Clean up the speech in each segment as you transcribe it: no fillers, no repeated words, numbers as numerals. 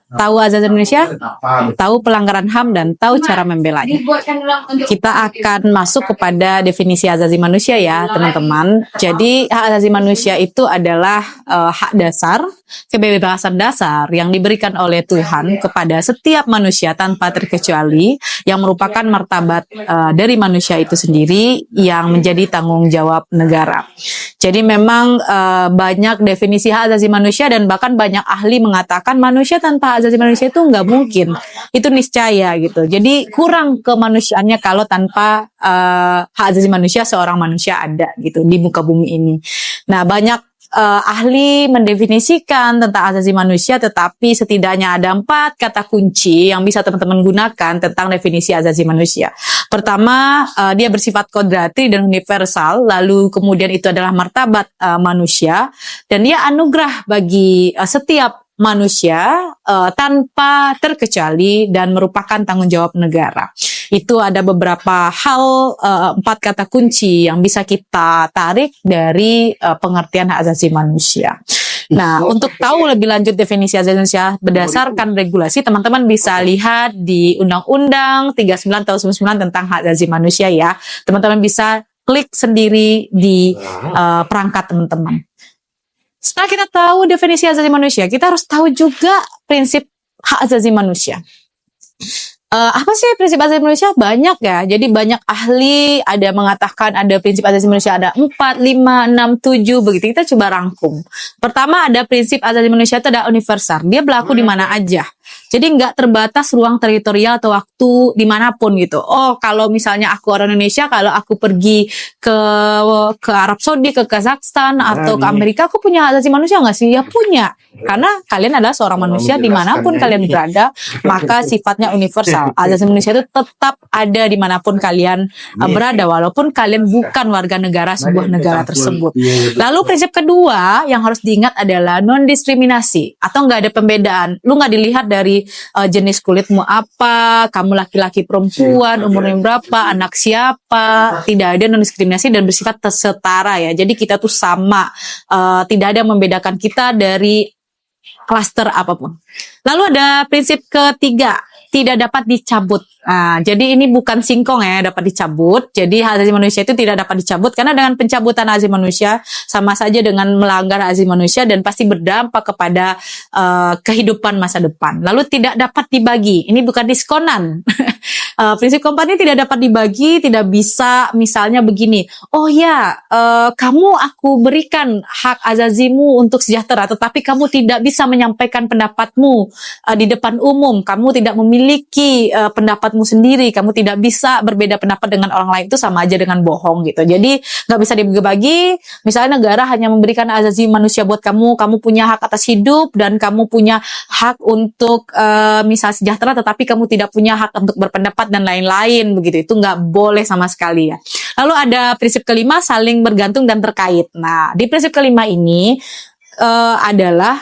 tahu asas Indonesia, tahu pelanggaran HAM, dan tahu cara membelanya. Kita akan masuk kepada definisi hak asasi manusia ya teman-teman. Jadi hak asasi manusia itu adalah hak dasar, kebebasan dasar yang diberikan oleh Tuhan kepada setiap manusia tanpa terkecuali, yang merupakan martabat dari manusia itu sendiri yang menjadi tanggung jawab negara. Jadi memang banyak definisi hak asasi manusia, dan bahkan banyak ahli mengatakan manusia tanpa hak asasi manusia itu nggak mungkin, itu niscaya gitu. Jadi kurang kemanusiaannya kalau tanpa hak asasi manusia seorang manusia ada gitu di muka bumi ini. Nah, banyak ahli mendefinisikan tentang asasi manusia, tetapi setidaknya ada 4 kata kunci yang bisa teman-teman gunakan tentang definisi asasi manusia. Pertama, dia bersifat kodratri dan universal, lalu kemudian itu adalah martabat manusia, dan dia anugerah bagi setiap manusia tanpa terkecuali dan merupakan tanggung jawab negara. Itu ada beberapa hal, 4 kata kunci yang bisa kita tarik dari pengertian hak asasi manusia. Nah, untuk tahu lebih lanjut definisi hak asasi manusia berdasarkan regulasi, teman-teman bisa lihat di Undang-Undang 39 tahun 1999 tentang hak asasi manusia ya. Teman-teman bisa klik sendiri di perangkat teman-teman. Setelah kita tahu definisi hak asasi manusia, kita harus tahu juga prinsip hak asasi manusia. Apa sih prinsip hak asasi manusia? Banyak ya. Jadi banyak ahli ada mengatakan ada prinsip hak asasi manusia ada 4, 5, 6, 7 begitu. Kita coba rangkum. Pertama, ada prinsip hak asasi manusia itu ada universal. Dia berlaku di mana aja. Jadi nggak terbatas ruang teritorial atau waktu dimanapun gitu. Oh, kalau misalnya aku orang Indonesia, kalau aku pergi ke Arab Saudi, ke Kazakhstan, atau ke Amerika, aku punya hak asasi manusia nggak sih? Ya punya. Karena kalian adalah seorang manusia dimanapun kalian berada, maka sifatnya universal. Hak asasi manusia itu tetap ada dimanapun kalian berada, walaupun kalian bukan warga negara sebuah negara tersebut. Lalu prinsip kedua yang harus diingat adalah non-diskriminasi, atau nggak ada pembedaan. Lu nggak dilihat dari jenis kulitmu apa, kamu laki-laki perempuan, umurnya berapa, anak siapa, tidak ada non-diskriminasi dan bersifat setara ya. Jadi kita tuh sama, tidak ada yang membedakan kita dari klaster apapun. Lalu ada prinsip ketiga, tidak dapat dicabut. Nah, jadi ini bukan singkong ya, dapat dicabut. Jadi hak asasi manusia itu tidak dapat dicabut, karena dengan pencabutan hak asasi manusia sama saja dengan melanggar hak asasi manusia dan pasti berdampak kepada kehidupan masa depan. Lalu tidak dapat dibagi. Ini bukan diskonan. Prinsip keempat ini tidak dapat dibagi, tidak bisa misalnya begini. Oh ya, kamu aku berikan hak azazimu untuk sejahtera, tetapi kamu tidak bisa menyampaikan pendapatmu di depan umum. Kamu tidak memiliki pendapatmu sendiri. Kamu tidak bisa berbeda pendapat dengan orang lain. Itu sama aja dengan bohong gitu. Jadi nggak bisa dibagi-bagi. Misalnya negara hanya memberikan hak asasi manusia buat kamu. Kamu punya hak atas hidup dan kamu punya hak untuk misal sejahtera, tetapi kamu tidak punya hak untuk berpendapat dan lain-lain begitu. Itu nggak boleh sama sekali ya. Lalu ada prinsip kelima, saling bergantung dan terkait. Nah, di prinsip kelima ini adalah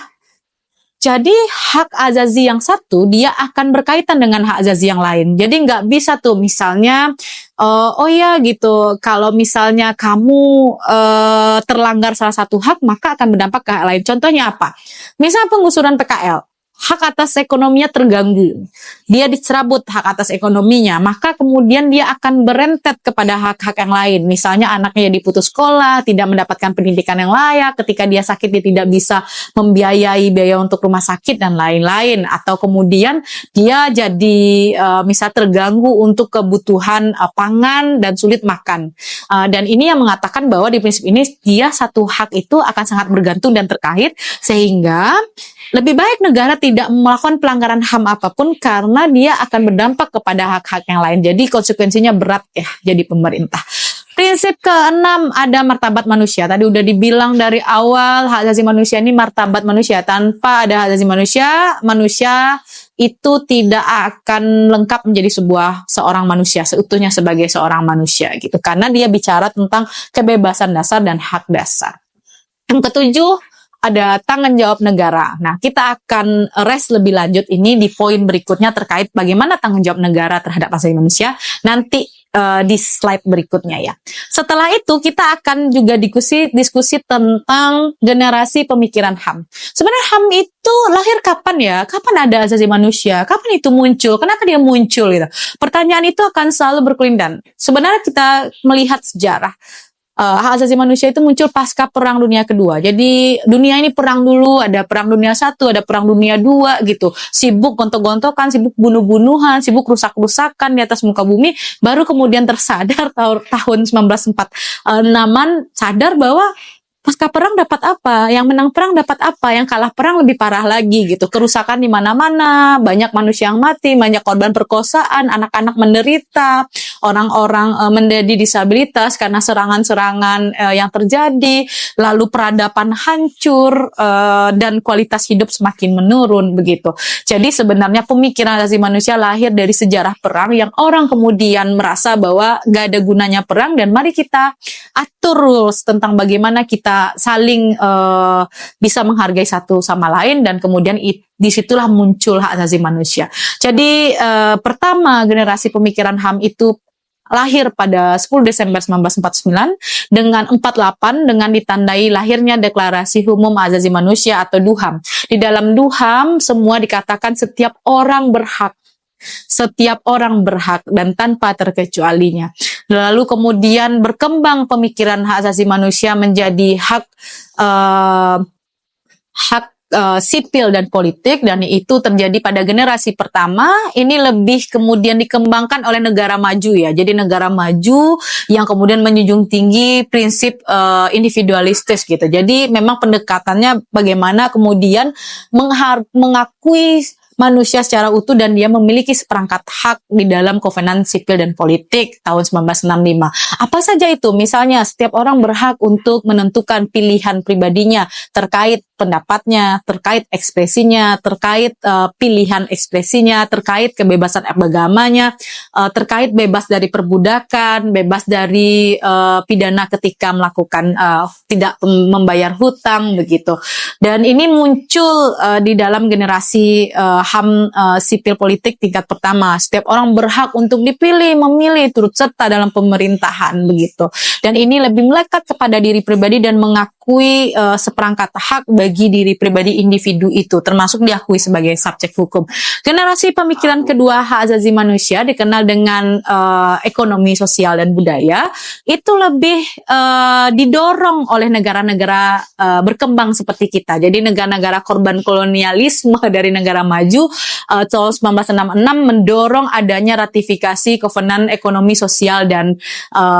jadi hak azazi yang satu dia akan berkaitan dengan hak azazi yang lain. Jadi nggak bisa tuh misalnya oh ya gitu, kalau misalnya kamu terlanggar salah satu hak maka akan berdampak ke hak lain. Contohnya apa? Misal penggusuran PKL. Hak atas ekonominya terganggu, dia dicerabut hak atas ekonominya, maka kemudian dia akan berentet kepada hak-hak yang lain. Misalnya anaknya diputus sekolah, tidak mendapatkan pendidikan yang layak, ketika dia sakit dia tidak bisa membiayai biaya untuk rumah sakit dan lain-lain, atau kemudian dia jadi misal terganggu untuk kebutuhan pangan dan sulit makan. Dan ini yang mengatakan bahwa di prinsip ini dia satu hak itu akan sangat bergantung dan terkait, sehingga lebih baik negara tidak melakukan pelanggaran HAM apapun karena dia akan berdampak kepada hak-hak yang lain. Jadi konsekuensinya berat ya jadi pemerintah. Prinsip keenam ada martabat manusia. Tadi udah dibilang dari awal hak asasi manusia ini martabat manusia. Tanpa ada hak asasi manusia, manusia itu tidak akan lengkap menjadi seorang manusia seutuhnya sebagai seorang manusia gitu. Karena dia bicara tentang kebebasan dasar dan hak dasar. Yang ketujuh ada tanggung jawab negara. Nah, kita akan rest lebih lanjut ini di poin berikutnya terkait bagaimana tanggung jawab negara terhadap hak asasi manusia. Nanti di slide berikutnya ya. Setelah itu kita akan juga diskusi tentang generasi pemikiran HAM. Sebenarnya HAM itu lahir kapan ya? Kapan ada asasi manusia? Kapan itu muncul? Kenapa dia muncul gitu? Pertanyaan itu akan selalu berkelindan. Sebenarnya kita melihat sejarah. Hak asasi manusia itu muncul pasca Perang Dunia Kedua. Jadi dunia ini perang dulu, ada Perang Dunia 1, ada Perang Dunia 2 gitu. Sibuk gontok-gontokan, sibuk bunuh-bunuhan, sibuk rusak-rusakan di atas muka bumi. Baru kemudian tersadar tahun 1946 sadar bahwa pasca perang dapat apa? Yang menang perang dapat apa? Yang kalah perang lebih parah lagi gitu. Kerusakan di mana-mana, banyak manusia yang mati, banyak korban perkosaan, anak-anak menderita, orang-orang menjadi disabilitas karena serangan-serangan yang terjadi, lalu peradaban hancur dan kualitas hidup semakin menurun begitu. Jadi sebenarnya pemikiran asasi manusia lahir dari sejarah perang yang orang kemudian merasa bahwa gak ada gunanya perang dan mari kita atur rules tentang bagaimana kita saling bisa menghargai satu sama lain dan kemudian disitulah muncul hak asasi manusia. Jadi pertama generasi pemikiran HAM itu lahir pada 10 Desember 1949 dengan 48 dengan ditandai lahirnya Deklarasi Umum Asasi Manusia atau DUHAM. Di dalam DUHAM semua dikatakan setiap orang berhak dan tanpa terkecualinya. Lalu kemudian berkembang pemikiran hak asasi manusia menjadi hak sipil dan politik, dan itu terjadi pada generasi pertama. Ini lebih kemudian dikembangkan oleh negara maju ya. Jadi negara maju yang kemudian menjunjung tinggi prinsip individualistis gitu. Jadi memang pendekatannya bagaimana kemudian mengakui manusia secara utuh dan dia memiliki seperangkat hak di dalam Kovenan Sipil dan Politik tahun 1965. Apa saja itu? Misalnya setiap orang berhak untuk menentukan pilihan pribadinya terkait pendapatnya, terkait ekspresinya, terkait pilihan ekspresinya, terkait kebebasan agamanya, terkait bebas dari perbudakan, bebas dari pidana ketika melakukan tidak membayar hutang begitu. Dan ini muncul di dalam generasi HAM sipil politik tingkat pertama. Setiap orang berhak untuk dipilih, memilih, turut serta dalam pemerintahan begitu. Dan ini lebih melekat kepada diri pribadi dan mengakui seperangkat hak bagi diri pribadi individu itu, termasuk diakui sebagai subjek hukum. Generasi pemikiran kedua hak asasi manusia dikenal dengan ekonomi sosial dan budaya, itu lebih didorong oleh negara-negara berkembang seperti kita. Jadi negara-negara korban kolonialisme dari negara maju tahun 1966 mendorong adanya ratifikasi Kovenan Ekonomi Sosial dan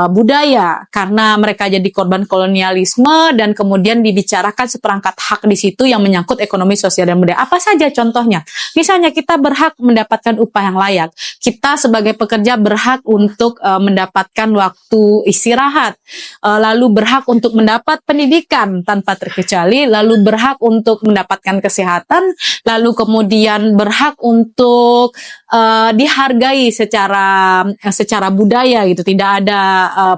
Budaya karena mereka jadi korban kolonialisme dan kemudian dibicarakan seperangkat hak di situ yang menyangkut ekonomi sosial dan budaya. Apa saja contohnya? Misalnya kita berhak mendapatkan upah yang layak. Kita sebagai pekerja berhak untuk mendapatkan waktu istirahat. Lalu berhak untuk mendapat pendidikan tanpa terkecuali, lalu berhak untuk mendapatkan kesehatan, lalu kemudian berhak untuk dihargai secara budaya gitu. Tidak ada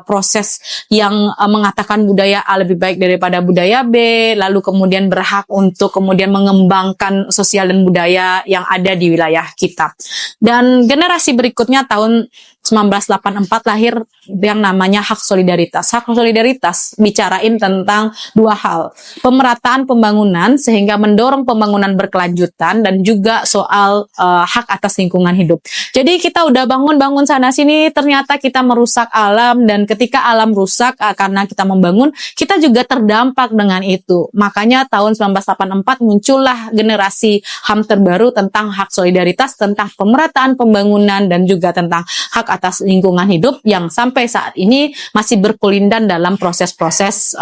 proses yang mengatakan budaya A lebih baik daripada budaya B, lalu kemudian berhak untuk kemudian mengembangkan sosial dan budaya yang ada di wilayah kita. Dan generasi berikutnya tahun 1984 lahir yang namanya hak solidaritas. Hak solidaritas bicarain tentang dua hal. Pemerataan pembangunan sehingga mendorong pembangunan berkelanjutan dan juga soal hak atas lingkungan hidup. Jadi kita udah bangun sana sini ternyata kita merusak alam dan ketika alam rusak karena kita membangun, kita juga terdampak dengan itu. Makanya tahun 1984 muncullah generasi HAM terbaru tentang hak solidaritas, tentang pemerataan pembangunan dan juga tentang hak atas lingkungan hidup yang sampai saat ini masih berkelindan dalam proses-proses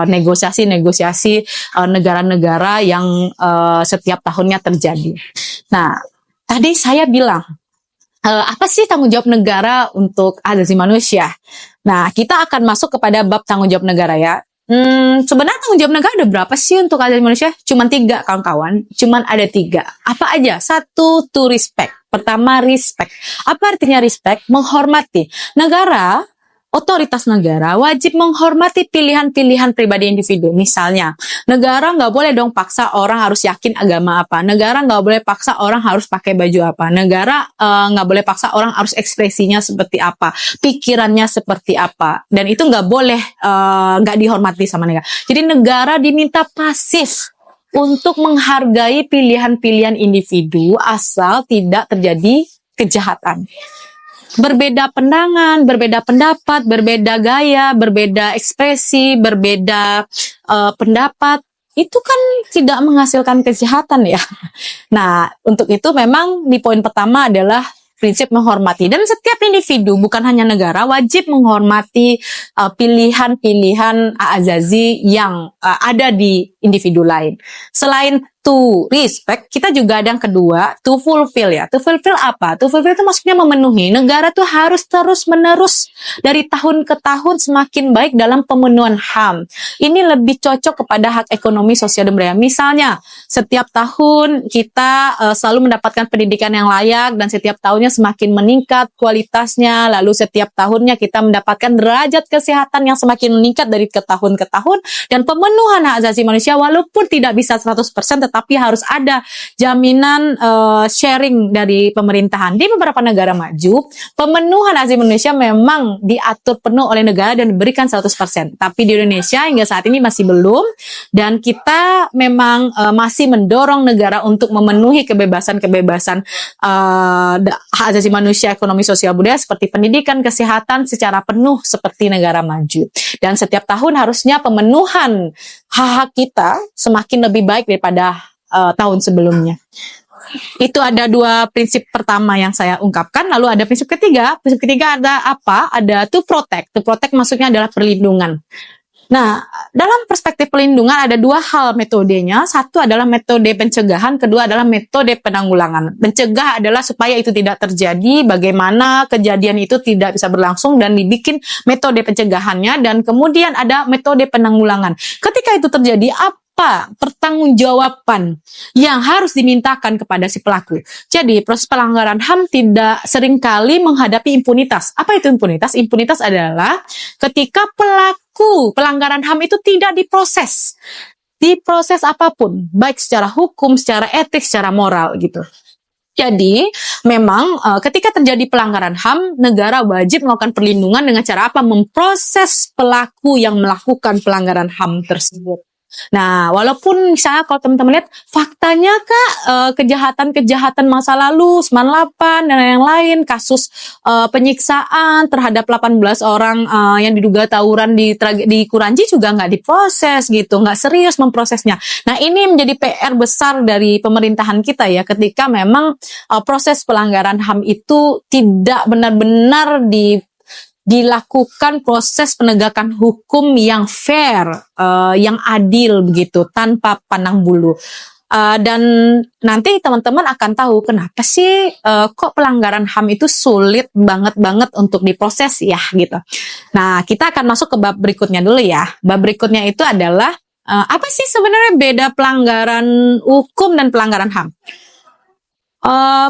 negosiasi-negosiasi negara-negara yang setiap tahunnya terjadi. Nah, tadi saya bilang, apa sih tanggung jawab negara untuk hak asasi manusia? Nah, kita akan masuk kepada bab tanggung jawab negara ya. Sebenarnya tanggung jawab negara ada berapa sih untuk hak asasi manusia? Cuman 3 kawan-kawan, cuman ada 3. Apa aja? 1, to respect. Pertama, respect. Apa artinya respect? Menghormati. Negara otoritas negara wajib menghormati pilihan-pilihan pribadi individu. Misalnya, negara nggak boleh dong paksa orang harus yakin agama apa. Negara nggak boleh paksa orang harus pakai baju apa. Negara nggak boleh paksa orang harus ekspresinya seperti apa, pikirannya seperti apa. Dan itu nggak boleh, nggak dihormati sama negara. Jadi negara diminta pasif untuk menghargai pilihan-pilihan individu asal tidak terjadi kejahatan. Berbeda pandangan, berbeda pendapat, berbeda gaya, berbeda ekspresi, berbeda pendapat, itu kan tidak menghasilkan kejahatan ya. Nah, untuk itu memang di poin pertama adalah prinsip menghormati. Dan setiap individu, bukan hanya negara, wajib menghormati pilihan-pilihan azazi yang ada di individu lain. Selain to respect, kita juga ada yang kedua, to fulfill ya. To fulfill apa? To fulfill itu maksudnya memenuhi. Negara tuh harus terus-menerus dari tahun ke tahun semakin baik dalam pemenuhan HAM. Ini lebih cocok kepada hak ekonomi, sosial, dan budaya. Misalnya, setiap tahun kita selalu mendapatkan pendidikan yang layak dan setiap tahunnya semakin meningkat kualitasnya. Lalu setiap tahunnya kita mendapatkan derajat kesehatan yang semakin meningkat dari ke tahun ke tahun. Dan pemenuhan hak asasi manusia walaupun tidak bisa 100%, tapi harus ada jaminan sharing dari pemerintahan. Di beberapa negara maju, pemenuhan hak asasi manusia memang diatur penuh oleh negara dan diberikan 100%. Tapi di Indonesia hingga saat ini masih belum, dan kita memang masih mendorong negara untuk memenuhi kebebasan-kebebasan hak asasi manusia, ekonomi, sosial, budaya seperti pendidikan, kesehatan secara penuh seperti negara maju. Dan setiap tahun harusnya pemenuhan hak-hak kita semakin lebih baik daripada tahun sebelumnya. Itu ada dua prinsip pertama yang saya ungkapkan. Lalu ada prinsip ketiga. Prinsip ketiga ada apa? Ada to protect. To protect maksudnya adalah perlindungan. Nah, dalam perspektif perlindungan ada dua hal metodenya. Satu adalah metode pencegahan, kedua adalah metode penanggulangan. Mencegah adalah supaya itu tidak terjadi, bagaimana kejadian itu tidak bisa berlangsung dan dibikin metode pencegahannya, dan kemudian ada metode penanggulangan. Ketika itu terjadi, apa pertanggungjawaban yang harus dimintakan kepada si pelaku? Jadi proses pelanggaran HAM tidak seringkali menghadapi impunitas. Apa itu impunitas? Impunitas adalah ketika pelaku pelanggaran HAM itu tidak diproses. Diproses apapun, baik secara hukum, secara etik, secara moral gitu. Jadi, memang ketika terjadi pelanggaran HAM, negara wajib melakukan perlindungan dengan cara apa? Memproses pelaku yang melakukan pelanggaran HAM tersebut. Nah, walaupun misalnya kalau teman-teman lihat faktanya Kak, kejahatan-kejahatan masa lalu 98 dan yang lain, kasus penyiksaan terhadap 18 orang yang diduga tawuran di Kuranji juga nggak diproses gitu, nggak serius memprosesnya. Nah, ini menjadi PR besar dari pemerintahan kita ya, ketika memang proses pelanggaran HAM itu tidak benar-benar dilakukan proses penegakan hukum yang fair, yang adil begitu, tanpa pandang bulu. Dan nanti teman-teman akan tahu kenapa sih kok pelanggaran HAM itu sulit banget untuk diproses ya gitu. Nah, kita akan masuk ke bab berikutnya dulu ya. Bab berikutnya itu adalah apa sih sebenarnya beda pelanggaran hukum dan pelanggaran HAM?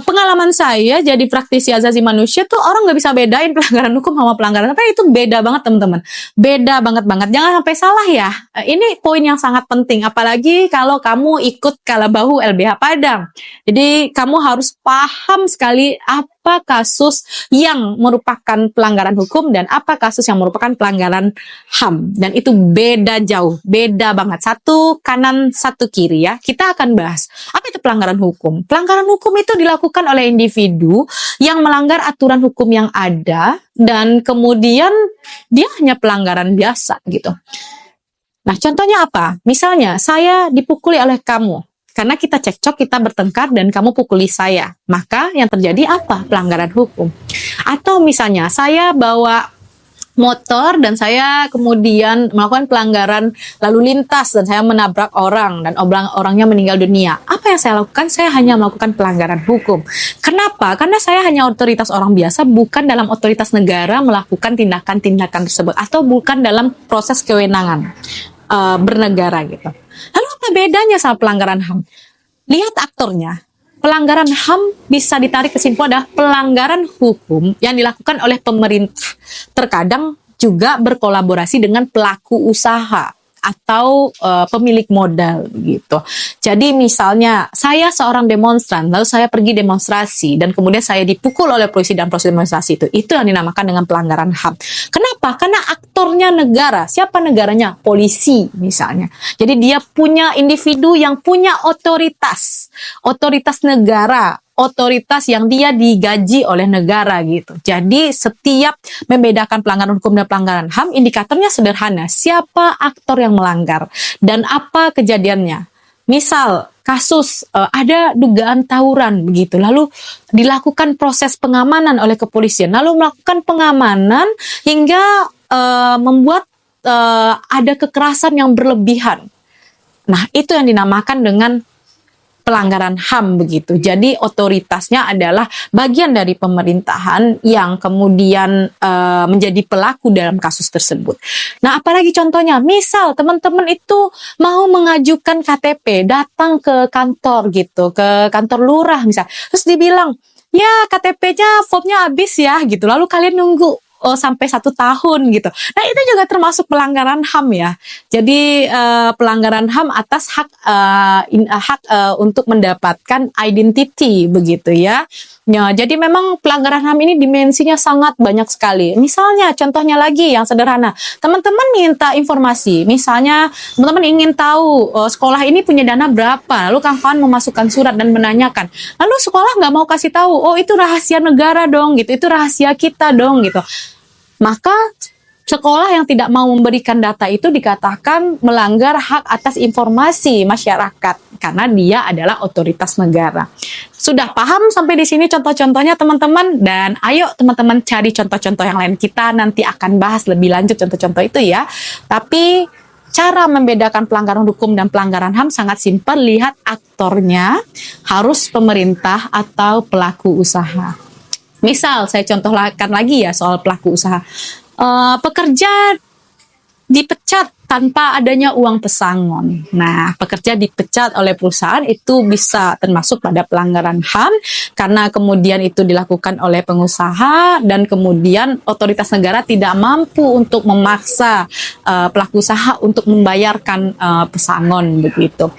Pengalaman saya jadi praktisi asasi manusia tuh orang nggak bisa bedain pelanggaran hukum sama pelanggaran apa, itu beda banget teman-teman, beda banget. Jangan sampai salah ya, ini poin yang sangat penting, apalagi kalau kamu ikut Kalabahu LBH Padang. Jadi kamu harus paham sekali apa kasus yang merupakan pelanggaran hukum dan apa kasus yang merupakan pelanggaran HAM, dan itu beda jauh, beda banget, satu kanan satu kiri ya. Kita akan bahas apa itu pelanggaran hukum. Pelanggaran hukum itu dilakukan oleh individu yang melanggar aturan hukum yang ada dan kemudian dia hanya pelanggaran biasa gitu. Nah, contohnya apa? Misalnya saya dipukuli oleh kamu. Karena kita cekcok, kita bertengkar, dan kamu pukuli saya. Maka yang terjadi apa? Pelanggaran hukum. Atau misalnya saya bawa motor dan saya kemudian melakukan pelanggaran lalu lintas dan saya menabrak orang dan orangnya meninggal dunia. Apa yang saya lakukan? Saya hanya melakukan pelanggaran hukum. Kenapa? Karena saya hanya otoritas orang biasa, bukan dalam otoritas negara melakukan tindakan-tindakan tersebut, atau bukan dalam proses kewenangan bernegara gitu. Lalu apa bedanya sama pelanggaran HAM? Lihat aktornya. Pelanggaran HAM bisa ditarik kesimpulan adalah pelanggaran hukum yang dilakukan oleh pemerintah. Terkadang juga berkolaborasi dengan pelaku usaha atau pemilik modal gitu. Jadi misalnya saya seorang demonstran, lalu saya pergi demonstrasi dan kemudian saya dipukul oleh polisi dan proses demonstrasi itu yang dinamakan dengan pelanggaran HAM. Kenapa? Karena aktornya negara. Siapa negaranya? Polisi misalnya. Jadi dia punya individu yang punya otoritas negara, otoritas yang dia digaji oleh negara gitu. Jadi setiap membedakan pelanggaran hukum dan pelanggaran HAM, indikatornya sederhana. Siapa aktor yang melanggar dan apa kejadiannya? Misal kasus ada dugaan tawuran begitu, lalu dilakukan proses pengamanan oleh kepolisian, lalu melakukan pengamanan hingga membuat ada kekerasan yang berlebihan. Nah, itu yang dinamakan dengan pelanggaran HAM begitu. Jadi otoritasnya adalah bagian dari pemerintahan yang kemudian menjadi pelaku dalam kasus tersebut. Nah, apalagi contohnya, misal teman-teman itu mau mengajukan KTP, datang ke kantor gitu, ke kantor lurah misal, terus dibilang, ya KTP-nya formnya habis ya gitu, lalu kalian nunggu sampai 1 tahun gitu. Nah, itu juga termasuk pelanggaran HAM ya. Jadi pelanggaran HAM atas hak untuk mendapatkan identity begitu ya. Ya, jadi memang pelanggaran HAM ini dimensinya sangat banyak sekali. Misalnya contohnya lagi yang sederhana, teman-teman minta informasi. Misalnya teman-teman ingin tahu sekolah ini punya dana berapa, lalu kawan-kawan memasukkan surat dan menanyakan. Lalu sekolah nggak mau kasih tahu, oh itu rahasia negara dong gitu, itu rahasia kita dong gitu. Maka sekolah yang tidak mau memberikan data itu dikatakan melanggar hak atas informasi masyarakat karena dia adalah otoritas negara. Sudah paham sampai di sini contoh-contohnya teman-teman? Dan ayo teman-teman cari contoh-contoh yang lain. Kita nanti akan bahas lebih lanjut contoh-contoh itu ya. Tapi cara membedakan pelanggaran hukum dan pelanggaran HAM sangat simpel. Lihat aktornya, harus pemerintah atau pelaku usaha. Misal, saya contohkan lagi ya soal pelaku usaha. Pekerja dipecat tanpa adanya uang pesangon. Nah, pekerja dipecat oleh perusahaan itu bisa termasuk pada pelanggaran HAM karena kemudian itu dilakukan oleh pengusaha dan kemudian otoritas negara tidak mampu untuk memaksa pelaku usaha untuk membayarkan pesangon begitu.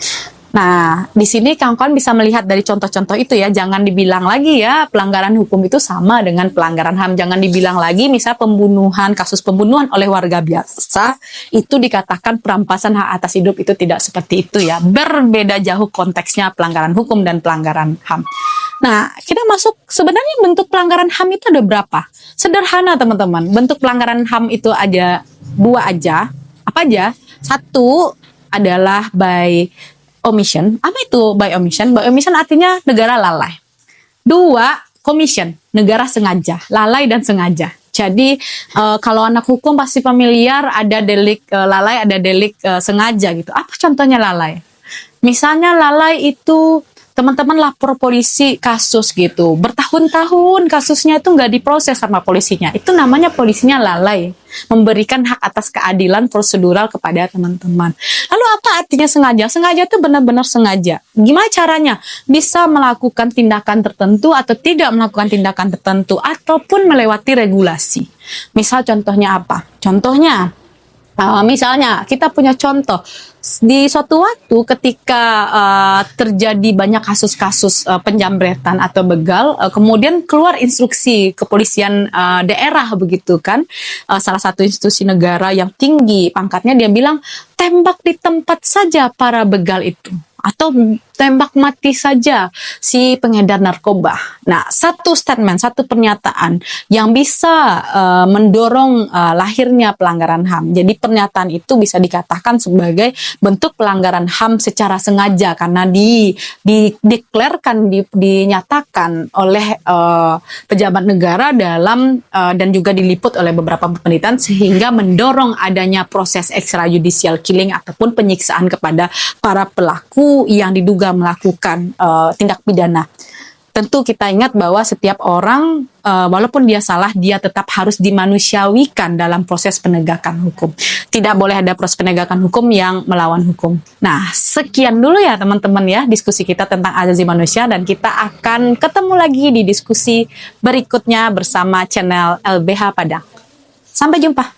Nah, di sini kawan-kawan bisa melihat dari contoh-contoh itu ya, jangan dibilang lagi ya pelanggaran hukum itu sama dengan pelanggaran HAM. Jangan dibilang lagi misal pembunuhan, kasus pembunuhan oleh warga biasa, itu dikatakan perampasan hak atas hidup, itu tidak seperti itu ya. Berbeda jauh konteksnya pelanggaran hukum dan pelanggaran HAM. Nah, kita masuk, sebenarnya bentuk pelanggaran HAM itu ada berapa? Sederhana teman-teman, bentuk pelanggaran HAM itu ada 2 aja. Apa aja? 1 adalah by omission. Apa itu by omission? By omission artinya negara lalai. 2, commission, negara sengaja, lalai dan sengaja. Jadi kalau anak hukum pasti familiar, ada delik lalai, ada delik sengaja gitu. Apa contohnya lalai? Misalnya lalai itu teman-teman lapor polisi kasus gitu, bertahun-tahun kasusnya itu nggak diproses sama polisinya. Itu namanya polisinya lalai, memberikan hak atas keadilan prosedural kepada teman-teman. Lalu apa artinya sengaja? Sengaja itu benar-benar sengaja. Gimana caranya? Bisa melakukan tindakan tertentu atau tidak melakukan tindakan tertentu, ataupun melewati regulasi. Misal contohnya apa? Contohnya, misalnya kita punya contoh di suatu waktu ketika terjadi banyak kasus-kasus penjambretan atau begal, kemudian keluar instruksi kepolisian daerah begitu kan, salah satu institusi negara yang tinggi pangkatnya, dia bilang tembak di tempat saja para begal itu, atau tembak mati saja si pengedar narkoba. Nah, satu statement, satu pernyataan yang bisa mendorong lahirnya pelanggaran HAM. Jadi pernyataan itu bisa dikatakan sebagai bentuk pelanggaran HAM secara sengaja karena dideklarkan, dinyatakan oleh pejabat negara dalam dan juga diliput oleh beberapa pemberitaan sehingga mendorong adanya proses extrajudicial killing ataupun penyiksaan kepada para pelaku yang diduga melakukan tindak pidana. Tentu kita ingat bahwa setiap orang walaupun dia salah, dia tetap harus dimanusiawikan dalam proses penegakan hukum. Tidak boleh ada proses penegakan hukum yang melawan hukum. Nah, sekian dulu ya teman-teman ya diskusi kita tentang hak asasi manusia, dan kita akan ketemu lagi di diskusi berikutnya bersama channel LBH Padang. Sampai jumpa.